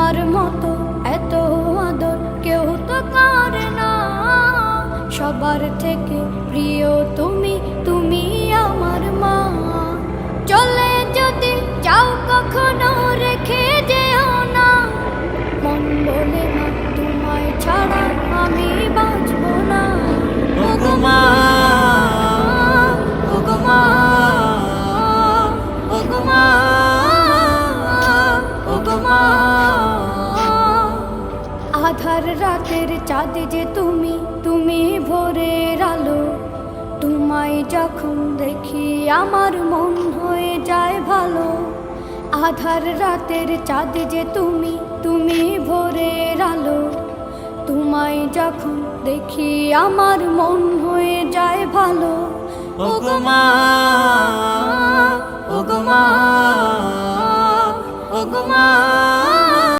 তোমার মতো এত আদর কেউ তো করে না। সবার থেকে প্রিয় তুমি, তুমি আমার মা। চলে যদি যাও কখনো রেখে যেও না, মন বলে না তোমায় ছাড়া আমি বাঁচব না। ওগো মা, ওগো মা, ওগো মা, ওগো মা। আধার রাতের চাঁদ যে তুমি, তুমি ভোরের আলো। তোমায় যখন দেখি আমার মন হয়ে যায় ভালো। আধার রাতের চাঁদ যে তুমি, তুমি ভোরের আলো। তোমায় যখন দেখি আমার মন হয়ে যায় ভালো। ওগো মা, ওগো মা, ওগো মা।